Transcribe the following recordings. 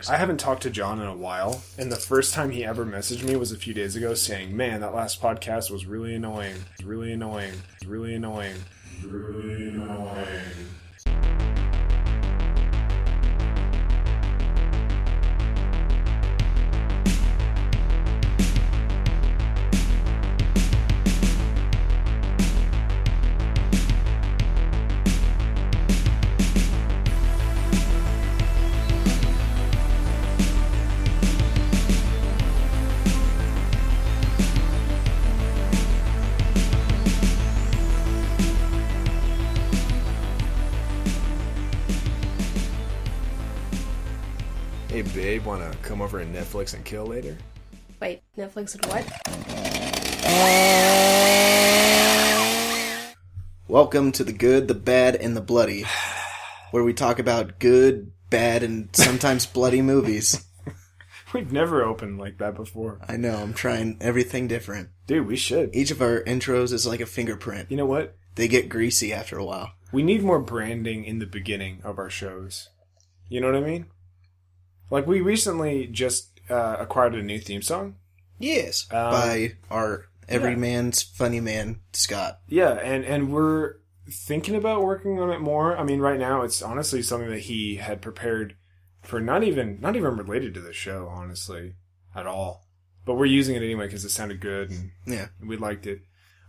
songs. I haven't talked to John in a while, and the first time he ever messaged me was a few days ago saying, man, that last podcast was really annoying. Really annoying. Really annoying. Really annoying. Hey babe, wanna come over and Netflix and kill later? Wait, Netflix and what? Welcome to the good, the bad, and the bloody, where we talk about good, bad, and sometimes bloody movies. We've never opened like that before. I know, I'm trying everything different. Dude, we should. Each of our intros is like a fingerprint. You know what? They get greasy after a while. We need more branding in the beginning of our shows. You know what I mean? Like, we recently just acquired a new theme song. Yes, by our everyman's funny man, Scott. Yeah, and we're thinking about working on it more. I mean, right now, it's honestly something that he had prepared for not even related to the show, honestly, at all. But we're using it anyway because it sounded good, and we liked it.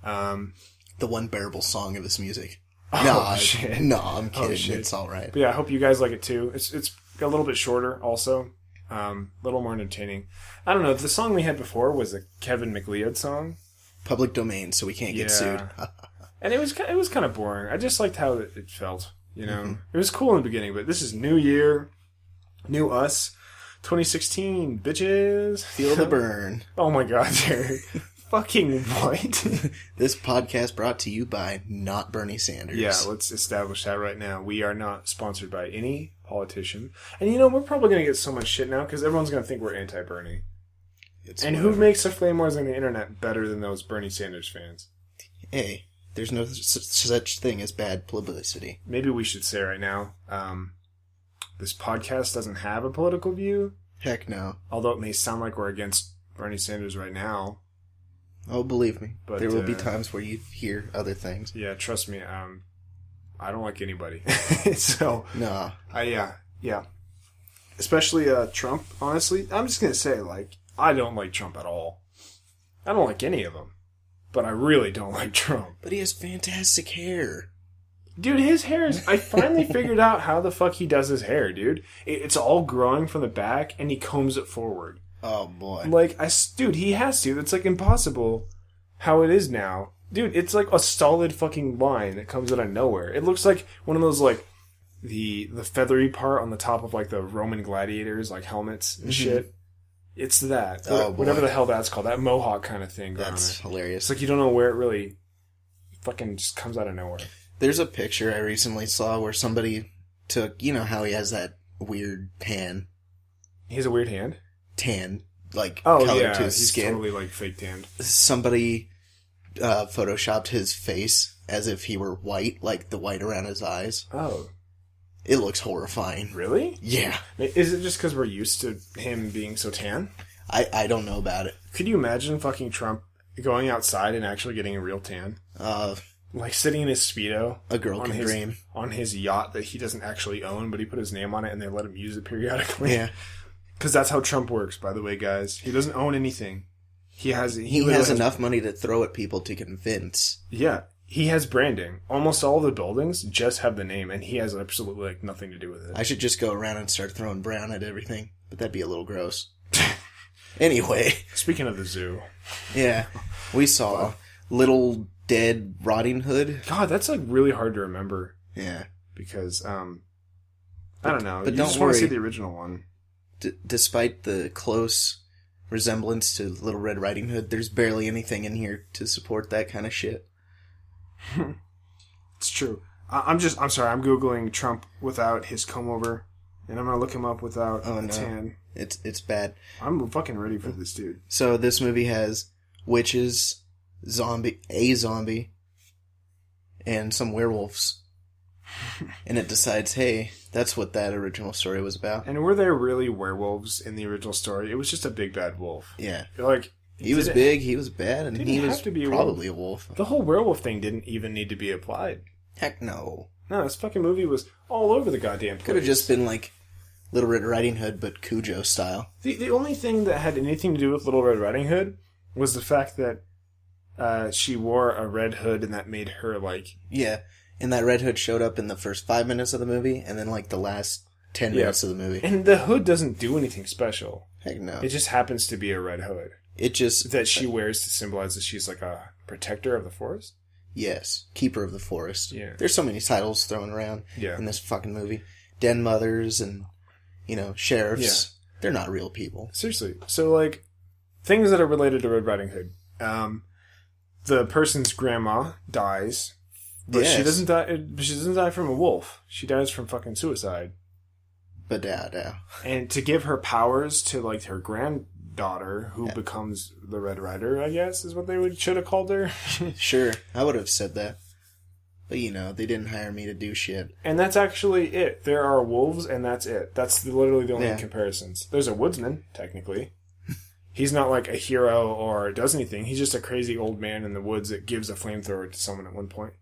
The one bearable song of his music. Shit. No, I'm kidding. Oh, shit. It's all right. But yeah, I hope you guys like it too. It's a little bit shorter, also, a little more entertaining. I don't know. The song we had before was a Kevin MacLeod song. Public domain, so we can't get sued. And it was kind of boring. I just liked how it felt. You know, It was cool in the beginning, but this is New Year, new us, 2016, bitches. Feel the burn. Oh my god, Derek. Fucking what? This podcast brought to you by not Bernie Sanders. Yeah, let's establish that right now. We are not sponsored by any politician. And you know, we're probably going to get so much shit now because everyone's going to think we're anti-Bernie. And who makes the flame wars on the internet better than those Bernie Sanders fans? Hey, there's no such thing as bad publicity. Maybe we should say right now, this podcast doesn't have a political view. Heck no. Although it may sound like we're against Bernie Sanders right now. Oh, believe me. But there will be times where you hear other things. Yeah, trust me. I don't like anybody. So, nah. Yeah. Especially Trump, honestly. I'm just going to say, like, I don't like Trump at all. I don't like any of them. But I really don't like Trump. But he has fantastic hair. Dude, his hair is... I finally figured out how the fuck he does his hair, dude. It's all growing from the back, and he combs it forward. Oh, boy. Like, dude, he has to. It's, like, impossible how it is now. Dude, it's, like, a solid fucking line that comes out of nowhere. It looks like one of those, like, the feathery part on the top of, like, the Roman gladiators, like, helmets and shit. It's that. Oh, boy. Whatever the hell that's called. That mohawk kind of thing. That's hilarious. It's like you don't know where it really fucking just comes out of nowhere. There's a picture I recently saw where somebody took... You know how he has that weird tan? He has a weird hand? Tan, like, color to his he's skin. Totally, like, fake tanned. Somebody photoshopped his face as if he were white, like the white around his eyes. Oh. It looks horrifying. Really? Yeah. Is it just because we're used to him being so tan? I don't know about it. Could you imagine fucking Trump going outside and actually getting a real tan? Like sitting in his Speedo. A girl can dream. On his yacht that he doesn't actually own, but he put his name on it and they let him use it periodically. Yeah. Because that's how Trump works, by the way, guys. He doesn't own anything. He has enough money to throw at people to convince. Yeah. He has branding. Almost all the buildings just have the name, and he has absolutely like nothing to do with it. I should just go around and start throwing brown at everything, but that'd be a little gross. Anyway. Speaking of the zoo. Yeah. We saw Little Dead Rotting Hood. God, that's like really hard to remember. Yeah. Because, I don't know. But you don't just worry. Want to see the original one. Despite the close resemblance to Little Red Riding Hood, there's barely anything in here to support that kind of shit. It's true. I'm sorry, I'm Googling Trump without his comb over, and I'm going to look him up without a tan. It's bad. I'm fucking ready for this dude. So this movie has witches, a zombie, and some werewolves. And it decides, hey, That's what that original story was about. And were there really werewolves in the original story? It was just a big bad wolf. Yeah. Like, he was big, he was bad, and he was probably a wolf. The whole werewolf thing didn't even need to be applied. Heck no. No, this fucking movie was all over the goddamn place. Could have just been like Little Red Riding Hood, but Cujo style. The only thing that had anything to do with Little Red Riding Hood was the fact that she wore a red hood, and that made her like... Yeah, and that red hood showed up in the first 5 minutes of the movie, and then like the last 10 minutes of the movie. And the hood doesn't do anything special. Heck no. It just happens to be a red hood. It just... That she wears to symbolize that she's like a protector of the forest? Yes, keeper of the forest. Yeah. There's so many titles thrown around in this fucking movie. Den mothers and, sheriffs. Yeah. They're not real people. Seriously. So, like, things that are related to Red Riding Hood. The person's grandma dies, but she doesn't die. She doesn't die from a wolf. She dies from fucking suicide. Badada. And to give her powers to like her granddaughter, who becomes the Red Rider, I guess is what they should have called her. Sure, I would have said that. But they didn't hire me to do shit. And that's actually it. There are wolves, and that's it. That's literally the only comparisons. There's a woodsman, technically. He's not like a hero or does anything. He's just a crazy old man in the woods that gives a flamethrower to someone at one point.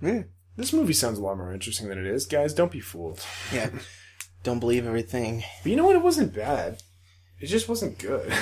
Yeah. This movie sounds a lot more interesting than it is. Guys, don't be fooled. Yeah. Don't believe everything. But you know what? It wasn't bad. It just wasn't good.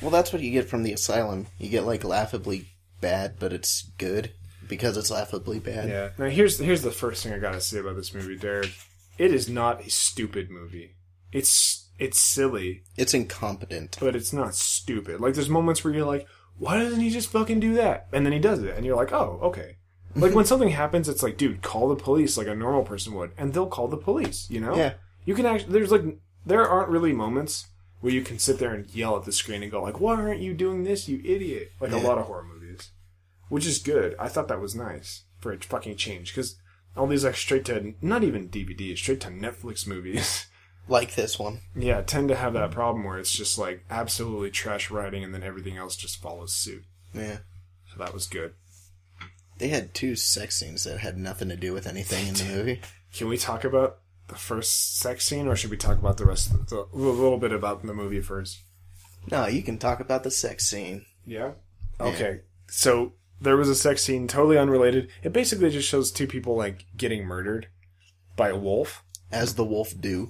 Well, that's what you get from the Asylum. You get like laughably bad, but it's good because it's laughably bad. Yeah. Now here's the first thing I gotta say about this movie, Derek. It is not a stupid movie. It's silly. It's incompetent. But it's not stupid. Like, there's moments where you're like, why doesn't he just fucking do that? And then he does it. And you're like, oh, okay. Like, when something happens, it's like, dude, call the police like a normal person would. And they'll call the police, Yeah. You can actually, there aren't really moments where you can sit there and yell at the screen and go like, why aren't you doing this, you idiot? Like a lot of horror movies. Which is good. I thought that was nice for a fucking change. Because all these like straight to, not even DVD, straight to Netflix movies... Like this one. Yeah, tend to have that problem where it's just like absolutely trash writing and then everything else just follows suit. Yeah. So that was good. They had 2 sex scenes that had nothing to do with anything in the movie. Can we talk about the first sex scene or should we talk about the rest of a little bit about the movie first? No, you can talk about the sex scene. Yeah? Okay. So there was a sex scene totally unrelated. It basically just shows 2 people like getting murdered by a wolf. As the wolf do.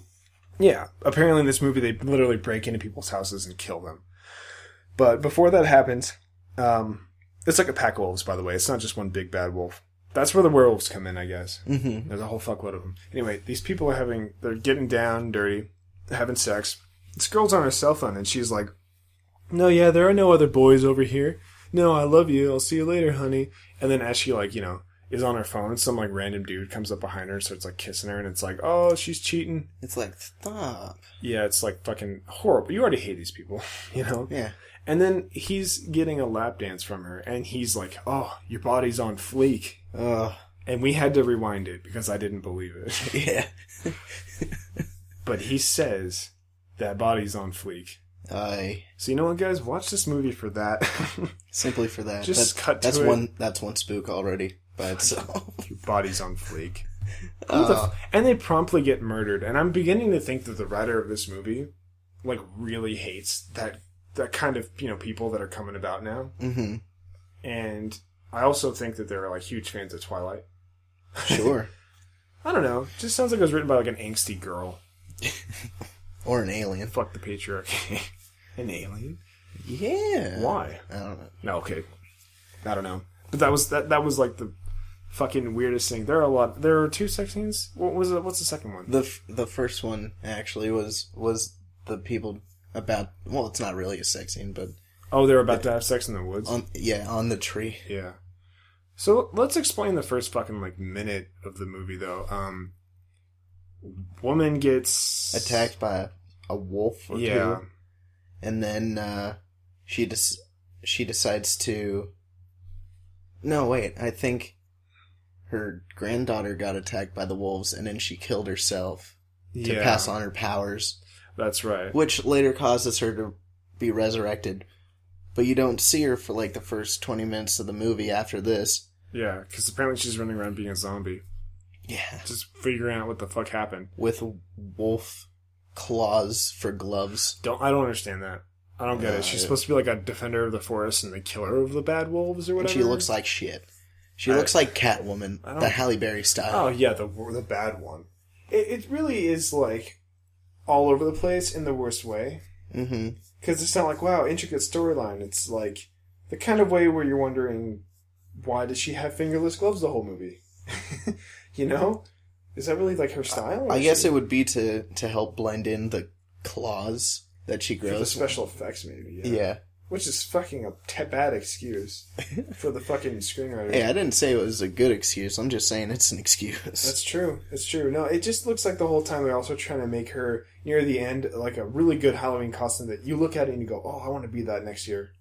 Yeah, apparently in this movie they literally break into people's houses and kill them. But before that happens, it's like a pack of wolves, by the way. It's not just one big bad wolf. That's where the werewolves come in, I guess. Mm-hmm. There's a whole fuckload of them. Anyway, these people they're getting down, dirty, having sex. This girl's on her cell phone and she's like, no, yeah, there are no other boys over here. No, I love you. I'll see you later, honey. And then as she is on her phone, some like random dude comes up behind her and starts like kissing her and it's like, oh, she's cheating. It's like, stop. Yeah, it's like fucking horrible. You already hate these people, Yeah. And then he's getting a lap dance from her and he's like, oh, your body's on fleek. And we had to rewind it because I didn't believe it. Yeah. But he says that body's on fleek. Aye. So you know what, guys? Watch this movie for that. Simply for that. Just cut to it. That's one spook already by itself. Your body's on fleek. And they promptly get murdered. And I'm beginning to think that the writer of this movie, like, really hates that kind of, people that are coming about now. Mm-hmm. And I also think that they're, like, huge fans of Twilight. Sure. I don't know. It just sounds like it was written by, like, an angsty girl. Or an alien. Fuck the patriarchy. An alien? Yeah. Why? I don't know. No, okay. I don't know. But that was like the fucking weirdest thing. There are 2 sex scenes? What's the second one? The first one actually was the people about, well, it's not really a sex scene, but oh, they're about to have sex in the woods? On the tree. Yeah. So let's explain the first fucking like minute of the movie though. Woman gets attacked by a wolf or 2. And then she decides to... No, wait. I think her granddaughter got attacked by the wolves and then she killed herself to pass on her powers. That's right. Which later causes her to be resurrected. But you don't see her for like the first 20 minutes of the movie after this. Yeah, because apparently she's running around being a zombie. Yeah. Just figuring out what the fuck happened. With wolf claws for gloves. I don't understand that. I don't get it. She's supposed to be like a defender of the forest and the killer of the bad wolves or whatever. And she looks like shit. She looks like Catwoman, the Halle Berry style. Oh, yeah, the bad one. It really is, like, all over the place in the worst way. Mm-hmm. Because it's not like, wow, intricate storyline. It's like the kind of way where you're wondering, why does she have fingerless gloves the whole movie? You know? Is that really, like, her style? I guess it would be to help blend in the claws that she grows. For the special effects, maybe. Yeah. Which is fucking a bad excuse for the fucking screenwriter. Hey, I didn't say it was a good excuse. I'm just saying it's an excuse. That's true. It's true. No, it just looks like the whole time they're also trying to make her, near the end, like a really good Halloween costume that you look at it and you go, oh, I want to be that next year.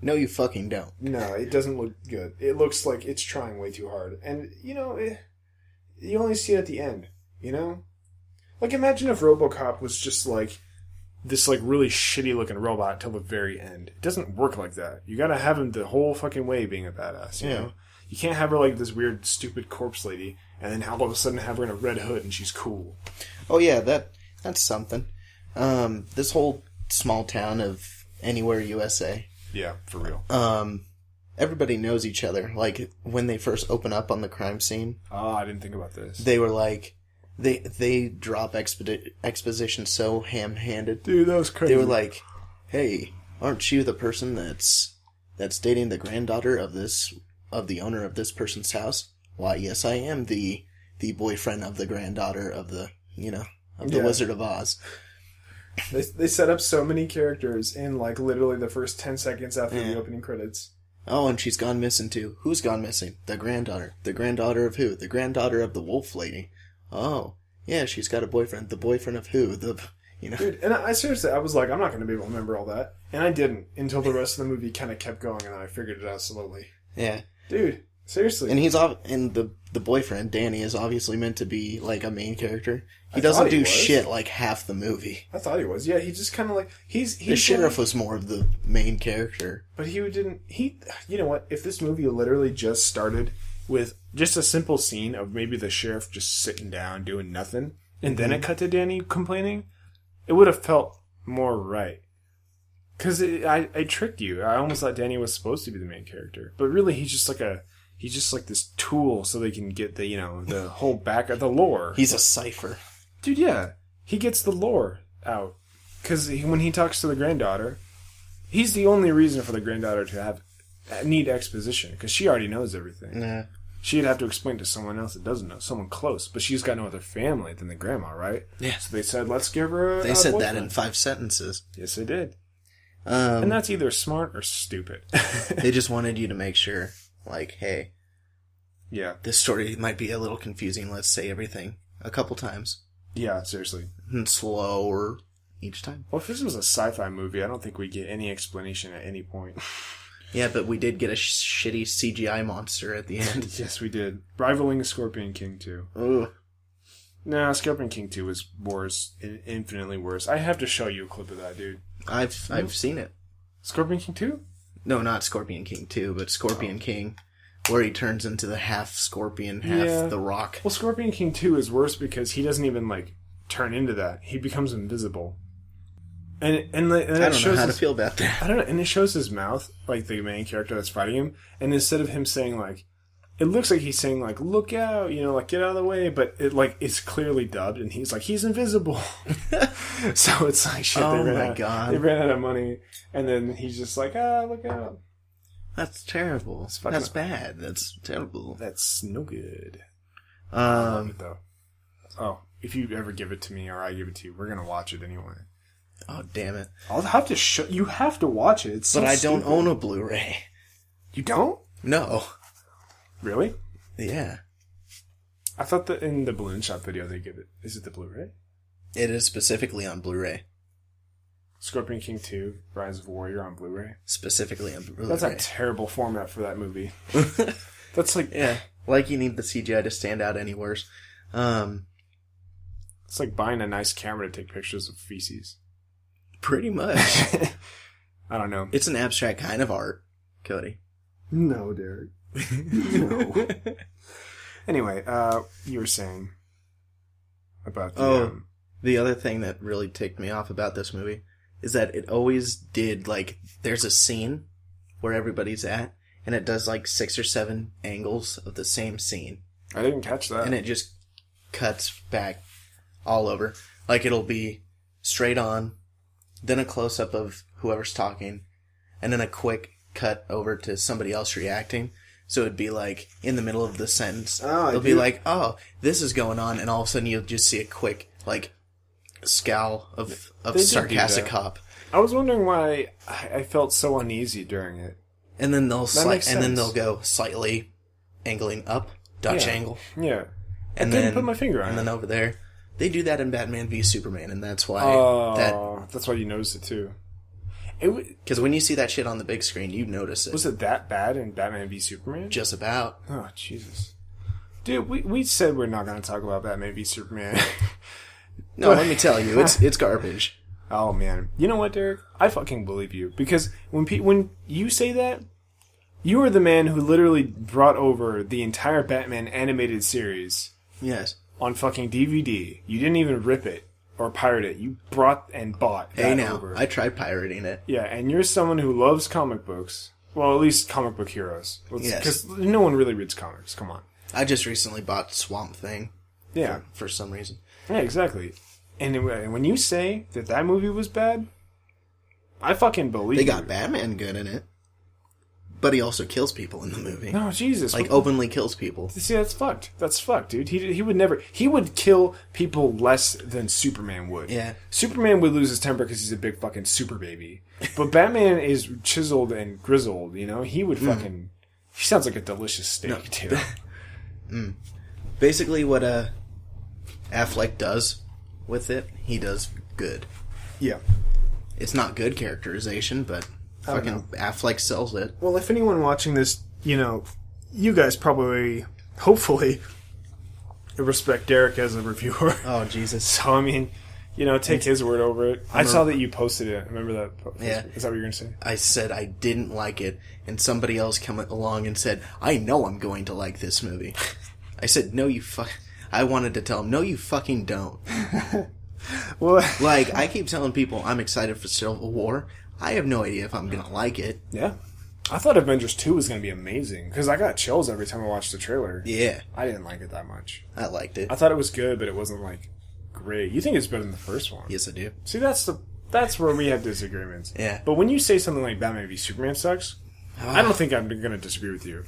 No, you fucking don't. No, it doesn't look good. It looks like it's trying way too hard. And, you know, you only see it at the end, you know? Like, imagine if RoboCop was just like this like really shitty looking robot till the very end. It doesn't work like that. You gotta have him the whole fucking way being a badass, you know? You can't have her like this weird stupid corpse lady and then all of a sudden have her in a red hood and she's cool. Oh yeah, that's something. This whole small town of Anywhere, USA. Yeah, for real. Everybody knows each other. Like, when they first open up on the crime scene. Oh, I didn't think about this. They were like, They drop exposition so ham-handed. Dude, that was crazy. They were like, "Hey, aren't you the person that's dating the granddaughter of the owner of this person's house?" "Why, yes, I am the boyfriend of the granddaughter of the Wizard of Oz." They set up so many characters in like literally the first 10 seconds after the opening credits. Oh, and she's gone missing too. Who's gone missing? The granddaughter. The granddaughter of who? The granddaughter of the wolf lady. Oh, yeah, she's got a boyfriend. The boyfriend of who? Dude, and I seriously, I was like, I'm not going to be able to remember all that. And I didn't until the rest of the movie kind of kept going and I figured it out slowly. Yeah. Dude, seriously. And the boyfriend, Danny, is obviously meant to be like a main character. He doesn't do shit like half the movie. I thought he was. Yeah, he just kind of like, the sheriff was more of the main character. But you know what? If this movie literally just started with just a simple scene of maybe the sheriff just sitting down doing nothing, and then it cut to Danny complaining, it would have felt more right. Because I tricked you. I almost thought Danny was supposed to be the main character, but really he's just like this tool so they can get the whole back of the lore. He's a cipher, dude. Yeah, he gets the lore out because when he talks to the granddaughter, he's the only reason for the granddaughter to need exposition because she already knows everything. Nah. She'd have to explain to someone else that doesn't know, someone close. But she's got no other family than the grandma, right? Yeah. So they said, let's give her They said that in 5 sentences. Yes, they did. And that's either smart or stupid. They just wanted you to make sure, like, hey, yeah, this story might be a little confusing. Let's say everything a couple times. Yeah, seriously. And slower each time. Well, if this was a sci-fi movie, I don't think we'd get any explanation at any point. Yeah, but we did get a shitty CGI monster at the end. Yes, we did. Rivaling Scorpion King 2. Ugh. Nah, Scorpion King 2 was worse. Infinitely worse. I have to show you a clip of that, dude. I've seen it. Scorpion King 2? No, not Scorpion King 2, but Scorpion King, where he turns into the half scorpion, half the rock. Well, Scorpion King 2 is worse because he doesn't even, like, turn into that. He becomes invisible. And I don't know how to feel about that. I don't know. And it shows his mouth, like the main character that's fighting him. And instead of him saying, like, it looks like he's saying, like, look out, like, get out of the way. But it's clearly dubbed. And he's like, he's invisible. So it's like, shit, God. They ran out of money. And then he's just like, look out. That's terrible. That's bad. That's terrible. That's no good. I love it, though. Oh, if you ever give it to me or I give it to you, we're going to watch it anyway. Oh, damn it. I'll have to show you. Have to watch it. It's so but I stupid. don't own a Blu-ray. You don't? No. Really? Yeah. I thought that in the Balloon Shop video they give it. Is it the Blu-ray? It is specifically on Blu-ray. Scorpion King 2, Rise of Warrior on Blu-ray? Specifically on Blu-ray. That's a terrible format for that movie. That's like... Yeah. Like you need the CGI to stand out any worse. It's like buying a nice camera to take pictures of feces. Pretty much. I don't know. It's an abstract kind of art, Cody. No, Derek. No. Anyway, you were saying about the other thing that really ticked me off about this movie is that it always did, like, there's a scene where everybody's at, and it does, like, 6 or 7 angles of the same scene. I didn't catch that. And it just cuts back all over. Like, it'll be straight on, then a close-up of whoever's talking, and then a quick cut over to somebody else reacting. So it'd be like, in the middle of the sentence, it'll be like, oh, this is going on, and all of a sudden you'll just see a quick, like, scowl of sarcastic cop. I was wondering why I felt so uneasy during it. And then they'll go slightly angling up, Dutch angle. Yeah. And I couldn't put my finger on it. And then over there, they do that in Batman v Superman, and that's why that's why you noticed it too. Because when you see that shit on the big screen, you notice it. Was it that bad in Batman v Superman? Just about. Oh, Jesus. Dude, we said we're not going to talk about Batman v Superman. No, let me tell you, it's garbage. Oh, man. You know what, Derek? I fucking believe you. Because when you say that, you are the man who literally brought over the entire Batman animated series. Yes. On fucking DVD. You didn't even rip it or pirate it. You brought and bought that over. I tried pirating it. Yeah, and you're someone who loves comic books. Well, at least comic book heroes. Yes. Because no one really reads comics. Come on. I just recently bought Swamp Thing. Yeah. For some reason. Yeah, exactly. And when you say that movie was bad, I fucking believe They got Batman good in it. But he also kills people in the movie. No, Jesus. Like, openly kills people. See, that's fucked. That's fucked, dude. He would never... He would kill people less than Superman would. Yeah. Superman would lose his temper because he's a big fucking super baby. But Batman is chiseled and grizzled, you know? He would fucking... He sounds like a delicious steak, too. Basically, what Affleck does with it, he does good. Yeah. It's not good characterization, but... Fucking Affleck sells it. Well, if anyone watching this, you know, you guys probably, hopefully, respect Derek as a reviewer. Oh, Jesus. So, I mean, you know, take his word over it. I saw that you posted it. Remember that? Yeah. Is that what you're going to say? I said I didn't like it, and somebody else came along and said, I know I'm going to like this movie. I said, no, you I wanted to tell him, no, you fucking don't. Well, like, I keep telling people I'm excited for Civil War. I have no idea if I'm going to like it. Yeah. I thought Avengers 2 was going to be amazing, because I got chills every time I watched the trailer. Yeah. I didn't like it that much. I liked it. I thought it was good, but it wasn't, like, great. You think it's better than the first one. Yes, I do. See, that's where we have disagreements. Yeah. But when you say something like Batman v Superman sucks, I don't think I'm going to disagree with you.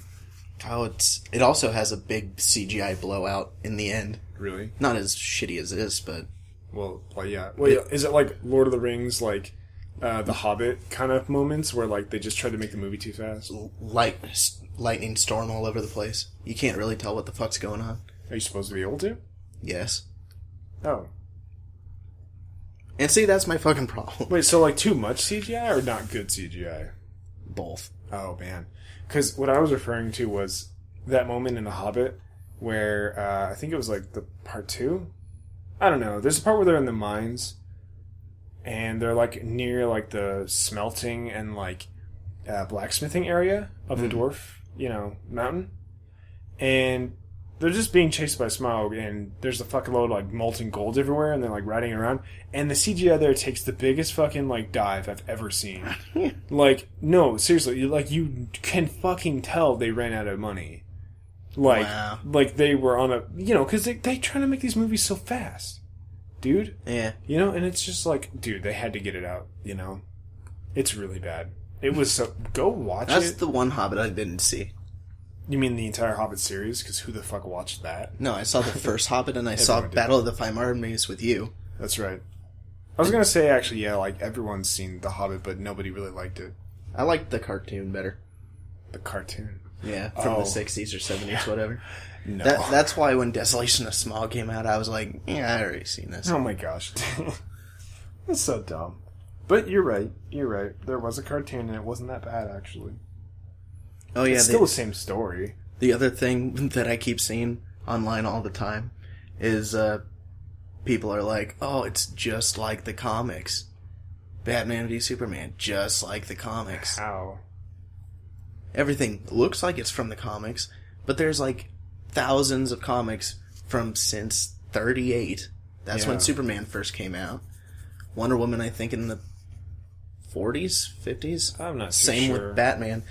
Oh, it also has a big CGI blowout in the end. Really? Not as shitty as this, but... Well, yeah. Well, is it like Lord of the Rings, like... The Hobbit kind of moments where like they just tried to make the movie too fast. Lightning storm all over the place. You can't really tell what the fuck's going on. Are you supposed to be able to? Yes. Oh. And see, that's my fucking problem. Wait, so like too much CGI or not good CGI? Both. Oh man, because what I was referring to was that moment in The Hobbit where I think it was like the part 2. I don't know. There's a part where they're in the mines. And they're, like, near, like, the smelting and, like, blacksmithing area of the dwarf, you know, mountain. And they're just being chased by smog, and there's a fucking load of, like, molten gold everywhere, and they're, like, riding around. And the CGI there takes the biggest fucking, like, dive I've ever seen. Like, no, seriously, like, you can fucking tell they ran out of money. Like, wow. Like, they were on a, you know, because they try to make these movies so fast. Dude. Yeah. You know, and it's just like, dude, they had to get it out, you know? It's really bad. It was so... Go watch it. That's the one Hobbit I didn't see. You mean the entire Hobbit series? Because who the fuck watched that? No, I saw the first Hobbit, and I saw Battle of the Five Armies with you. That's right. I was going to say, actually, yeah, like, everyone's seen The Hobbit, but nobody really liked it. I liked the cartoon better. The cartoon? Yeah, from the 60s or 70s, whatever. No. That's why when Desolation of Smog came out, I was like, yeah, I already seen this. Oh my gosh. That's so dumb. But you're right. You're right. There was a cartoon, and it wasn't that bad, actually. Oh yeah, it's still the same story. The other thing that I keep seeing online all the time is people are like, oh, it's just like the comics. Batman v Superman, just like the comics. How? Everything looks like it's from the comics, but there's like thousands of comics from since 38. That's when Superman first came out. Wonder Woman, I think, in the 40s, 50s. I'm not too Same sure. with Batman.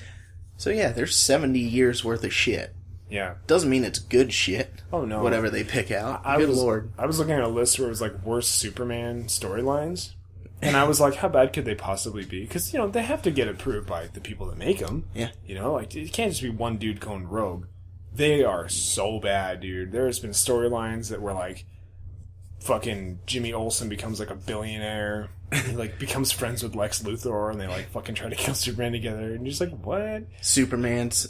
So yeah, there's 70 years worth of shit. Yeah. Doesn't mean it's good shit. Oh, no. Whatever they pick out. Good lord. I was looking at a list where it was like worst Superman storylines. And I was like, how bad could they possibly be? Because, they have to get approved by the people that make them. Yeah. Like, it can't just be one dude going rogue. They are so bad, dude. There's been storylines that were like, fucking Jimmy Olsen becomes like a billionaire. He like becomes friends with Lex Luthor, and they like fucking try to kill Superman together. And you're just like, what? Superman's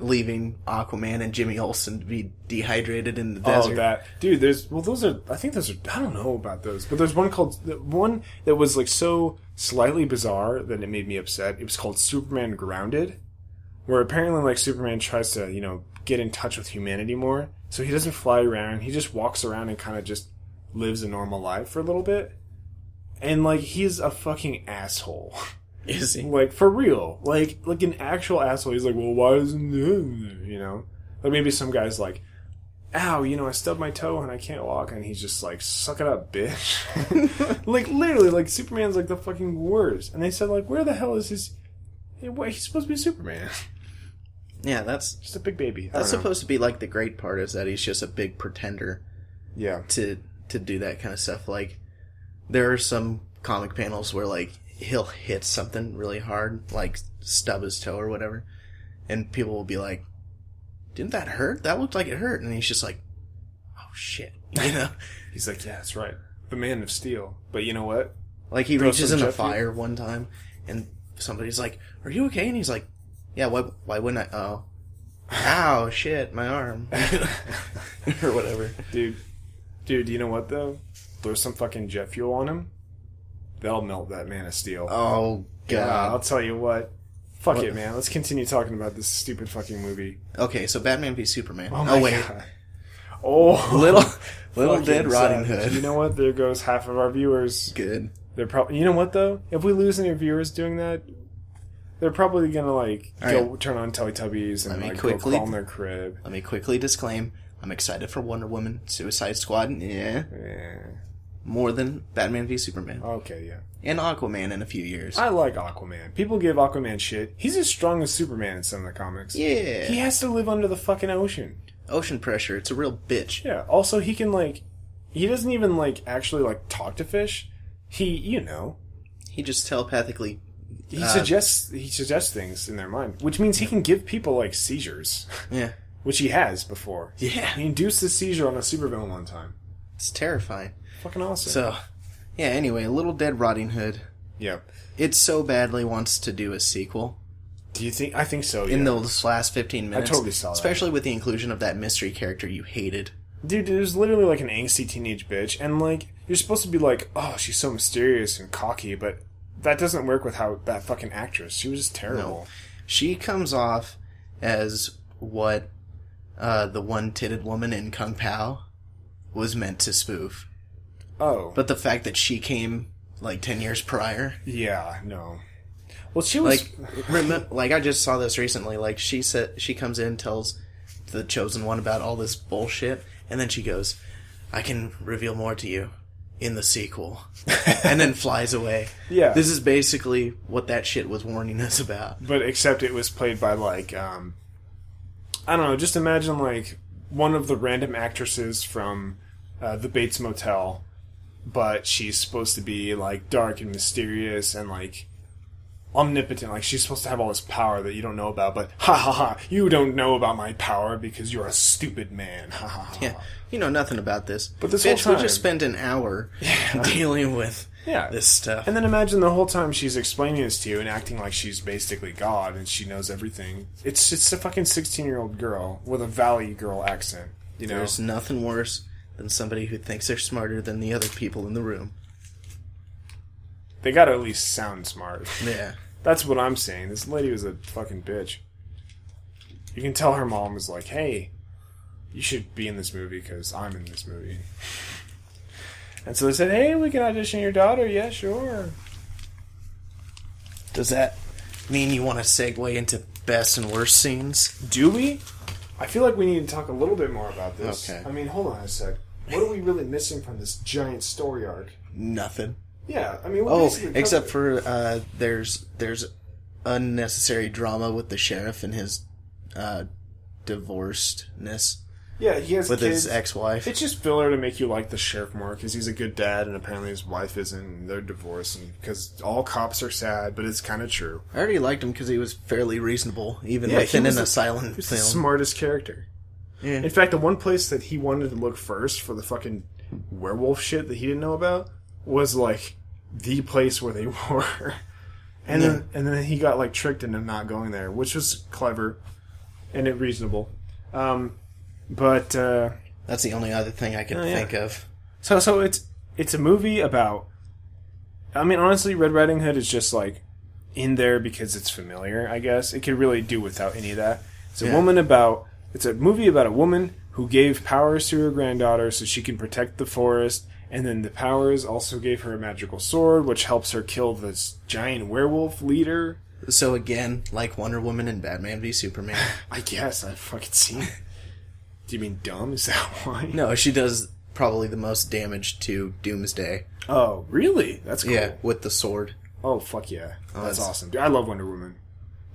leaving Aquaman and Jimmy Olsen to be dehydrated in the desert. Oh, that dude. those are. I think those are. I don't know about those, but there's one that was like so slightly bizarre that it made me upset. It was called Superman Grounded, where apparently like Superman tries to get in touch with humanity more. So he doesn't fly around. He just walks around and kind of just lives a normal life for a little bit. And like he's a fucking asshole. Is he? Like, for real. Like an actual asshole. He's like, well, why isn't it? Like, maybe some guy's like, ow, I stubbed my toe and I can't walk. And he's just like, suck it up, bitch. Like, literally, like, Superman's like the fucking worst. And they said, like, where the hell is his... He's supposed to be Superman. Yeah, that's... Just a big baby. That's supposed to be, like, the great part is that he's just a big pretender. Yeah. To do that kind of stuff. Like, there are some comic panels where, like, he'll hit something really hard, like stub his toe or whatever, and people will be like, didn't that hurt? That looked like it hurt. And he's just like, oh shit. He's like, yeah, that's right. The Man of Steel. But you know what? Like, he reaches in a fire one time, and somebody's like, are you okay? And he's like, yeah, why wouldn't I? Oh. Ow, shit, my arm. Or whatever. Dude, you know what, though? There's some fucking jet fuel on him. They'll melt that Man of Steel. Oh, God. Yeah, I'll tell you what. Fuck it, man. Let's continue talking about this stupid fucking movie. Okay, so Batman v Superman. Oh wait. God. Oh. Little Dead Riding Hood. You know what? There goes half of our viewers. Good. They're probably... You know what, though? If we lose any viewers doing that, they're probably gonna, like, turn on Teletubbies and, go crawl in their crib. Let me quickly disclaim, I'm excited for Wonder Woman, Suicide Squad, yeah. More than Batman v Superman. Okay, yeah. And Aquaman in a few years. I like Aquaman. People give Aquaman shit. He's as strong as Superman in some of the comics. Yeah. He has to live under the fucking ocean. Ocean pressure. It's a real bitch. Yeah. Also, he can, like... He doesn't even, like, actually, like, talk to fish. He just telepathically... He suggests things in their mind. Which means he can give people, like, seizures. Yeah. Which he has before. Yeah. He induced a seizure on a supervillain one time. It's terrifying. Fucking awesome. So, yeah, anyway, Little Dead Riding Hood. Yeah. It so badly wants to do a sequel. Do you think? I think so, yeah. In those last 15 minutes. I totally saw that. Especially with the inclusion of that mystery character you hated. Dude, it was literally like an angsty teenage bitch. And, like, you're supposed to be like, oh, she's so mysterious and cocky, but that doesn't work with how that fucking actress. She was just terrible. No. She comes off as what the one-titted woman in Kung Pao was meant to spoof. Oh. But the fact that she came, like, 10 years prior... Yeah, no. Well, she was... Like, I just saw this recently. Like, she comes in, tells the Chosen One about all this bullshit, and then she goes, I can reveal more to you in the sequel. And then flies away. Yeah. This is basically what that shit was warning us about. But except it was played by, like, I don't know, just imagine, like, one of the random actresses from the Bates Motel, but she's supposed to be, like, dark and mysterious and, like, omnipotent. Like, she's supposed to have all this power that you don't know about, but ha ha ha, you don't know about my power because you're a stupid man. Ha ha ha. Yeah, you know nothing about this. But this Bitch, whole time... we just spent an hour dealing with this stuff. And then imagine the whole time she's explaining this to you and acting like she's basically God and she knows everything. It's a fucking 16-year-old girl with a Valley girl accent. You know? There's nothing worse than somebody who thinks they're smarter than the other people in the room. They gotta at least sound smart. Yeah. That's what I'm saying. This lady was a fucking bitch. You can tell her mom was like, hey, you should be in this movie because I'm in this movie. And so they said, hey, we can audition your daughter. Yeah, sure. Does that mean you want to segue into best and worst scenes. Do we? I feel like we need to talk a little bit more about this. Okay. I mean, hold on a sec. What are we really missing from this giant story arc? Nothing. Yeah, I mean, except for there's unnecessary drama with the sheriff and his divorcedness. Yeah, he has with kids. his ex-wife. It's just filler to make you like the sheriff more because he's a good dad, and apparently his wife isn't. And they're divorced, and because all cops are sad, but it's kind of true. I already liked him because he was fairly reasonable, even within an asylum film. He's the smartest character. Yeah. In fact, the one place that he wanted to look first for the fucking werewolf shit that he didn't know about was like the place where they were, and then he got like tricked into not going there, which was clever and reasonable. But that's the only other thing I could think of. So it's a movie about. I mean, honestly, Red Riding Hood is just like in there because it's familiar. I guess it could really do without any of that. It's a movie about a woman who gave powers to her granddaughter so she can protect the forest, and then the powers also gave her a magical sword, which helps her kill this giant werewolf leader. So again, like Wonder Woman and Batman v Superman. I guess I've fucking seen it. Do you mean dumb? Is that why? No, she does probably the most damage to Doomsday. Oh, really? That's cool. Yeah, with the sword. Oh, fuck yeah. That's awesome. Dude, I love Wonder Woman.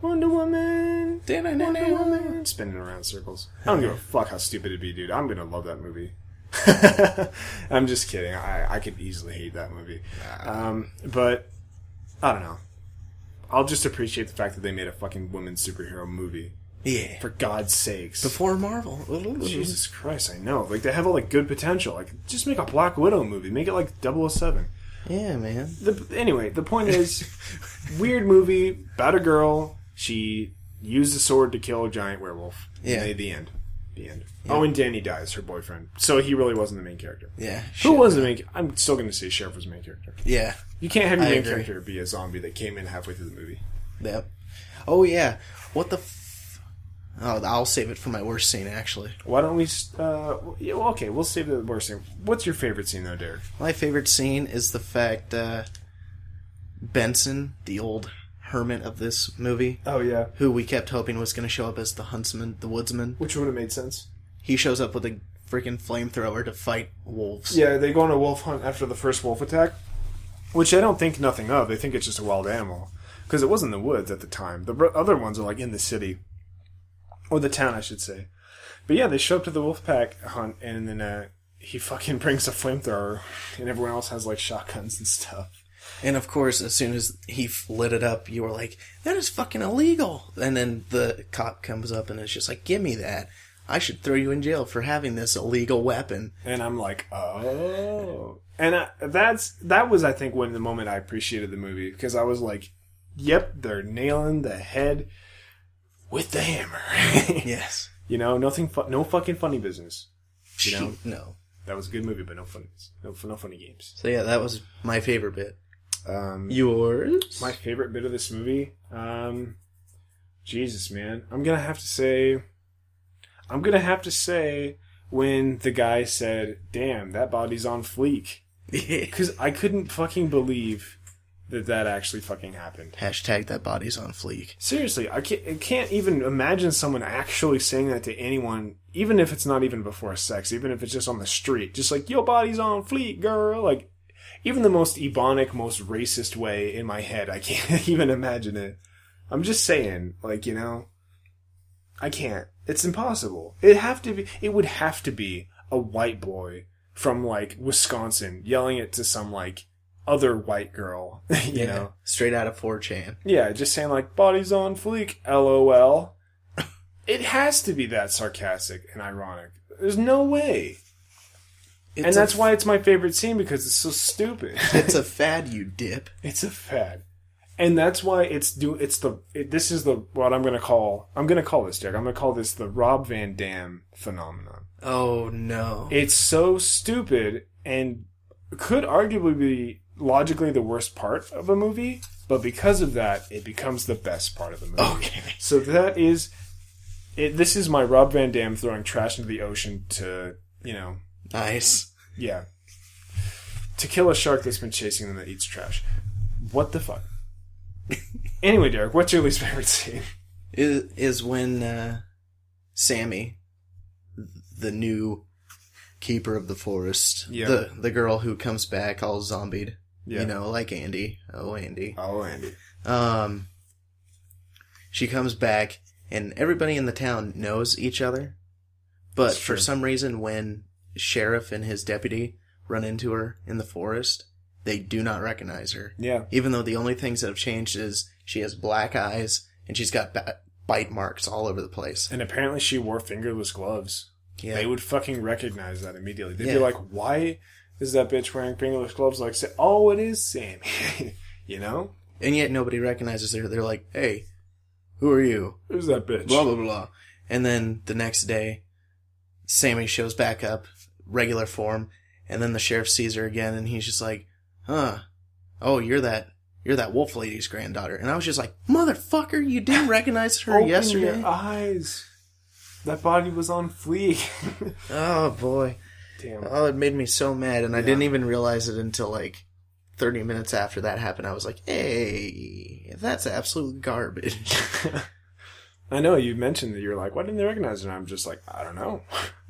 Wonder Woman. Wonder Woman. Spinning around in circles. I don't give a fuck how stupid it'd be, dude. I'm gonna love that movie. I'm just kidding. I could easily hate that movie. But, I don't know. I'll just appreciate the fact that they made a fucking women's superhero movie. Yeah. For God's sakes. Before Marvel. Jesus Christ, I know. Like, they have all, like, good potential. Like, just make a Black Widow movie. Make it, like, 007. Yeah, man. Anyway, the point is, weird movie, about a girl. She used a sword to kill a giant werewolf. Yeah. And the end. The end. Yeah. Oh, and Danny dies, her boyfriend. So he really wasn't the main character. Yeah. Who was the main character? I'm still going to say Sheriff was the main character. Yeah. You can't have your main character be a zombie that came in halfway through the movie. Yep. Oh, yeah. What the Oh, I'll save it for my worst scene, actually. Why don't we... okay, we'll save the worst scene. What's your favorite scene, though, Derek? My favorite scene is the fact Benson, the old hermit of this movie... Oh, yeah. Who we kept hoping was going to show up as the huntsman, the woodsman. Which would have made sense. He shows up with a freaking flamethrower to fight wolves. Yeah, they go on a wolf hunt after the first wolf attack. Which I don't think nothing of. They think it's just a wild animal. Because it was in the woods at the time. The other ones are, like, in the city. Or the town, I should say. But yeah, they show up to the Wolfpack hunt, and then he fucking brings a flamethrower, and everyone else has, like, shotguns and stuff. And of course, as soon as he lit it up, you were like, that is fucking illegal! And then the cop comes up and is just like, give me that. I should throw you in jail for having this illegal weapon. And I'm like, oh. And that was, I think, when the moment I appreciated the movie, because I was like, yep, they're nailing the head with the hammer. Yes. You know, no fucking funny business. You know? No. That was a good movie, but no funny games. So yeah, that was my favorite bit. Yours? My favorite bit of this movie? Jesus, man. I'm gonna have to say when the guy said, damn, that body's on fleek. Because I couldn't fucking believe that actually fucking happened. Hashtag that body's on fleek. Seriously, I can't even imagine someone actually saying that to anyone, even if it's not even before sex, even if it's just on the street. Just like, your body's on fleek, girl. Like, even the most ebonic, most racist way in my head, I can't even imagine it. I'm just saying, like, you know, I can't. It's impossible. It would have to be a white boy from, like, Wisconsin yelling it to some, like, other white girl, you know? Straight out of 4chan. Yeah, just saying, like, body's on fleek, LOL. It has to be that sarcastic and ironic. There's no way. And that's why it's my favorite scene, because it's so stupid. It's a fad, you dip. It's a fad. And that's why this is what I'm going to call this, Derek. I'm going to call this the Rob Van Dam phenomenon. Oh, no. It's so stupid and could arguably be logically the worst part of a movie, but because of that, it becomes the best part of the movie. Okay. So that is... This is my Rob Van Dam throwing trash into the ocean to, you know... Nice. Yeah. To kill a shark that's been chasing them that eats trash. What the fuck? Anyway, Derek, what's your least favorite scene? is when Sammy, the new keeper of the forest, the girl who comes back all zombied, like Andy. Oh, Andy. She comes back, and everybody in the town knows each other, but for some reason, when Sheriff and his deputy run into her in the forest, they do not recognize her. Yeah. Even though the only things that have changed is she has black eyes, and she's got bite marks all over the place. And apparently she wore fingerless gloves. Yeah. They would fucking recognize that immediately. They'd be like, why is that bitch wearing fingerless gloves? Like, say, oh, it is Sammy. You know? And yet nobody recognizes her. They're like, hey, who are you? Who's that bitch? Blah, blah, blah. And then the next day, Sammy shows back up, regular form, and then the sheriff sees her again, and he's just like, oh, you're that wolf lady's granddaughter. And I was just like, motherfucker, you didn't recognize her yesterday? Open your eyes. That body was on fleek. Oh, boy. Damn. Oh, it made me so mad, and I didn't even realize it until, like, 30 minutes after that happened. I was like, hey, that's absolute garbage. I know, you mentioned that you're like, why didn't they recognize her? And I'm just like, I don't know.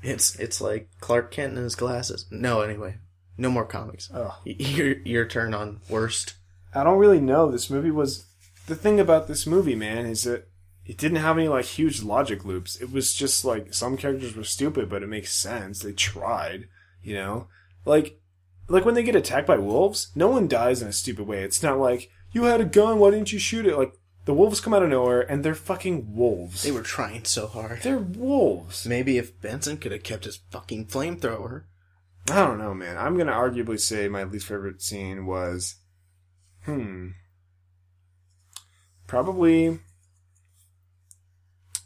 It's like Clark Kent and his glasses. No, anyway. No more comics. Oh. Your turn on worst. I don't really know. This movie was... The thing about this movie, man, is that it didn't have any, like, huge logic loops. It was just, like, some characters were stupid, but it makes sense. They tried, you know? Like when they get attacked by wolves, no one dies in a stupid way. It's not like, you had a gun, why didn't you shoot it? Like, the wolves come out of nowhere, and they're fucking wolves. They were trying so hard. They're wolves. Maybe if Benson could have kept his fucking flamethrower. I don't know, man. I'm going to arguably say my least favorite scene was... Probably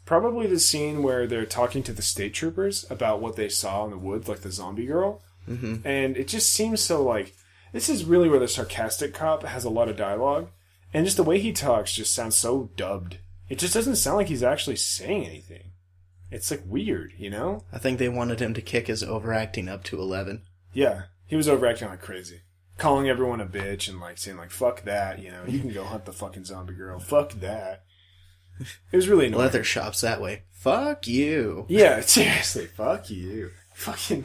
the scene where they're talking to the state troopers about what they saw in the woods, like the zombie girl. Mm-hmm. And it just seems so like... This is really where the sarcastic cop has a lot of dialogue. And just the way he talks just sounds so dubbed. It just doesn't sound like he's actually saying anything. It's like weird, you know? I think they wanted him to kick his overacting up to 11. Yeah, he was overacting like crazy. Calling everyone a bitch and like saying like, fuck that, you know, you can go hunt the fucking zombie girl. Fuck that. It was really annoying. Leather shops that way. Fuck you. Yeah, seriously, fuck you. Fucking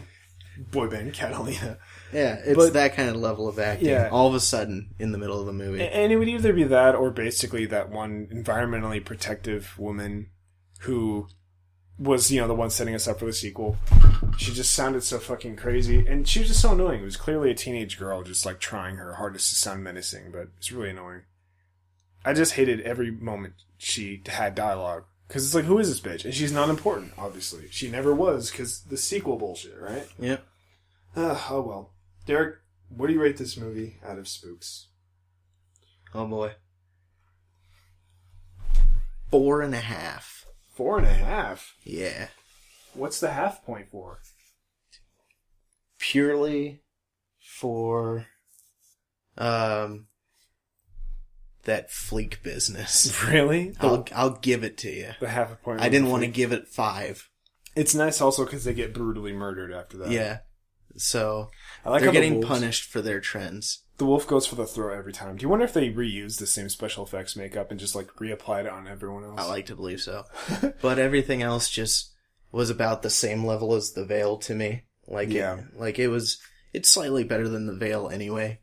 boy band Catalina. Yeah, it's that kind of level of acting. Yeah. All of a sudden, in the middle of the movie. And it would either be that or basically that one environmentally protective woman who was, you know, the one setting us up for the sequel. She just sounded so fucking crazy. And she was just so annoying. It was clearly a teenage girl just, like, trying her hardest to sound menacing, but it's really annoying. I just hated every moment she had dialogue. Because it's like, who is this bitch? And she's not important, obviously. She never was, because the sequel bullshit, right? Yep. Oh, well. Derek, what do you rate this movie out of Spooks? Oh, boy. 4.5. 4.5? Yeah. What's the half point for? Purely for that fleek business. Really? I'll give it to you. The half a point. I didn't want to give it 5. It's nice also because they get brutally murdered after that. Yeah. So I like they're getting punished for their trends. The wolf goes for the throat every time. Do you wonder if they reused the same special effects makeup and just like reapplied it on everyone else? I like to believe so. But everything else just was about the same level as The Veil to me. It's slightly better than The Veil anyway.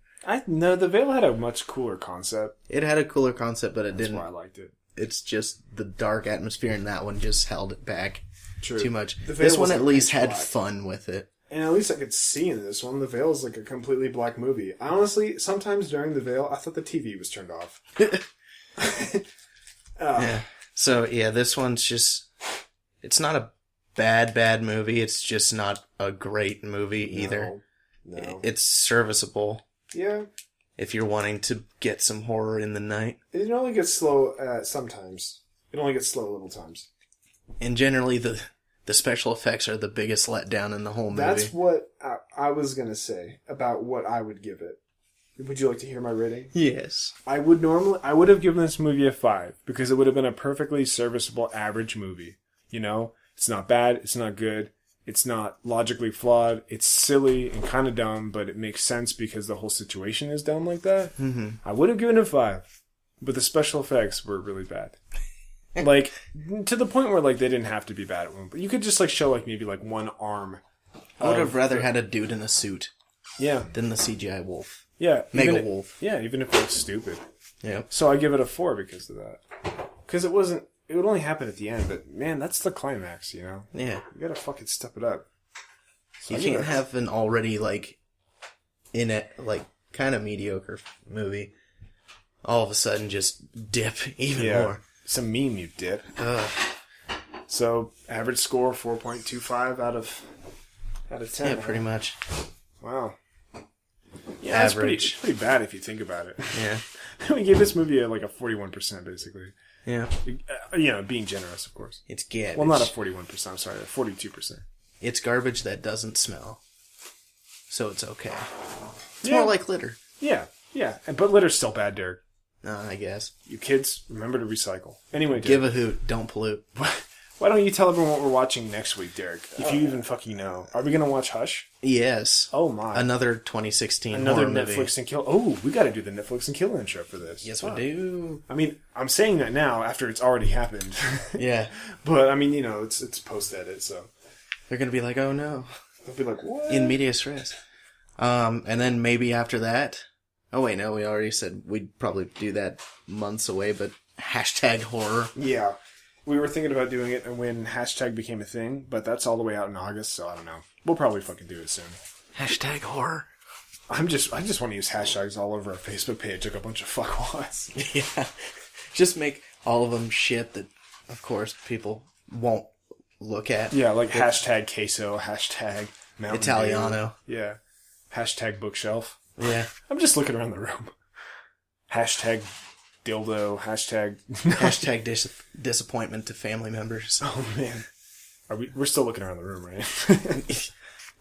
No, The Veil had a much cooler concept. It had a cooler concept, but That's why I liked it. It's just the dark atmosphere in that one just held it back too much. This one at least had fun with it. And at least I could see in this one, The Veil is like a completely black movie. I honestly, sometimes during The Veil, I thought the TV was turned off. Yeah. So, yeah, this one's just... It's not a bad movie. It's just not a great movie either. No. It's serviceable. Yeah. If you're wanting to get some horror in the night. It only gets slow sometimes. It only gets slow little times. And generally, the special effects are the biggest letdown in the whole movie. That's what I was going to say about what I would give it. Would you like to hear my rating? Yes. I would have given this movie a 5 because it would have been a perfectly serviceable average movie. You know, it's not bad, it's not good, it's not logically flawed, it's silly and kind of dumb, but it makes sense because the whole situation is dumb like that. Mm-hmm. I would have given it a 5, but the special effects were really bad. Like, to the point where, like, they didn't have to be bad at one. But you could just, like, show, like, maybe, like, one arm. I would have rather had a dude in a suit than the CGI wolf. Yeah. Mega wolf. Yeah, even if it was stupid. Yeah. So I give it a 4 because of that. Because it would only happen at the end, but, man, that's the climax, you know? Yeah. You gotta fucking step it up. So you can't have an already, like, in it, like, kind of mediocre movie all of a sudden just dip even more. It's a meme, you dip. So, average score 4.25 out of 10. Yeah, pretty much. Wow. Yeah, average. It's pretty bad if you think about it. Yeah. We gave this movie like a 41%, basically. Yeah. Being generous, of course. It's garbage. Well, not a 41%, I'm sorry, a 42%. It's garbage that doesn't smell. So it's okay. It's more like litter. Yeah. But litter's still bad, Derek. I guess. You kids, remember to recycle. Anyway, Derek. Give a hoot. Don't pollute. Why don't you tell everyone what we're watching next week, Derek? If you even fucking know. Are we going to watch Hush? Yes. Oh, my. Another 2016 Another horror Netflix movie. and Kill. Oh, we got to do the Netflix and Kill intro for this. Yes, we do. I mean, I'm saying that now after it's already happened. Yeah. But, I mean, it's post-edit, so. They're going to be like, oh, no. They'll be like, what? In medias res. And then maybe after that... Oh, wait, no, we already said we'd probably do that months away, but hashtag horror. Yeah. We were thinking about doing it when hashtag became a thing, but that's all the way out in August, so I don't know. We'll probably fucking do it soon. Hashtag horror. I just want to use hashtags all over our Facebook page like a bunch of fuckwads. Yeah. Just make all of them shit that, of course, people won't look at. Yeah, like hashtag queso, hashtag Mountain Italiano. Dew. Yeah. Hashtag bookshelf. Yeah. I'm just looking around the room. Hashtag dildo. Hashtag... Hashtag disappointment to family members. Oh, man. We're still looking around the room, right?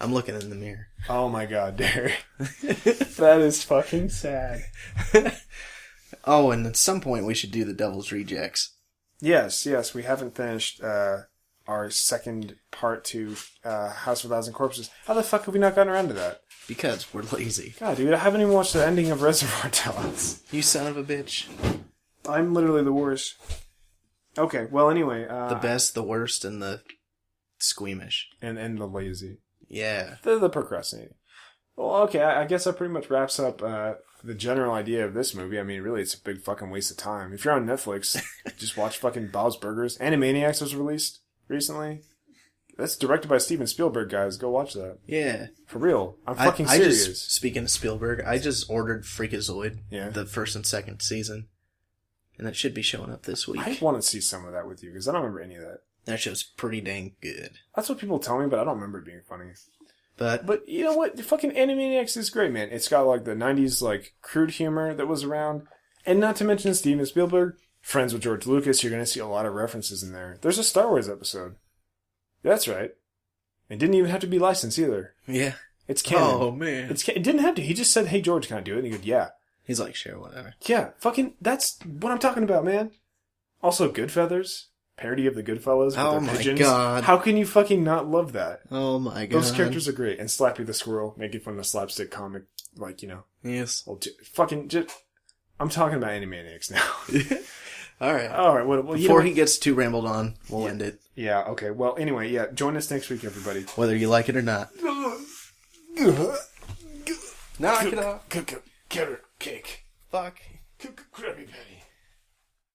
I'm looking in the mirror. Oh, my God, Derek. That is fucking sad. Oh, and at some point we should do the Devil's Rejects. Yes. We haven't finished our second part to House of a Thousand Corpses. How the fuck have we not gotten around to that? Because we're lazy. God, dude, I haven't even watched the ending of Reservoir Dogs. You son of a bitch. I'm literally the worst. Okay, well, anyway. The best, the worst, and the squeamish. And the lazy. Yeah. The procrastinating. Well, okay, I guess that pretty much wraps up the general idea of this movie. I mean, really, it's a big fucking waste of time. If you're on Netflix, just watch fucking Bob's Burgers. Animaniacs was released recently. That's directed by Steven Spielberg, guys. Go watch that. Yeah. For real. I'm fucking serious. Speaking of Spielberg, I just ordered Freakazoid. Yeah. The first and second season. And that should be showing up this week. I want to see some of that with you, because I don't remember any of that. That show's pretty dang good. That's what people tell me, but I don't remember it being funny. But you know what? The fucking Animaniacs is great, man. It's got, like, the 90s, like, crude humor that was around. And not to mention Steven Spielberg, friends with George Lucas, you're going to see a lot of references in there. There's a Star Wars episode. That's right. It didn't even have to be licensed either. Yeah. It's canon. Oh, man. It didn't have to. He just said, hey, George, can I do it? And he goes, yeah. He's like, sure, whatever. Yeah, fucking, that's what I'm talking about, man. Also, Goodfeathers. Parody of the Goodfellas with their pigeons. God. How can you fucking not love that? Oh, my God. Those characters are great. And Slappy the Squirrel, making fun of the slapstick comic, like, Yes. Well, I'm talking about Animaniacs now. All right. Well, Before he gets too rambled on, we'll end it. Yeah, okay. Well, anyway, join us next week, everybody. Whether you like it or not. Knock it off. Carrot cake. Fuck. Krabby Patty.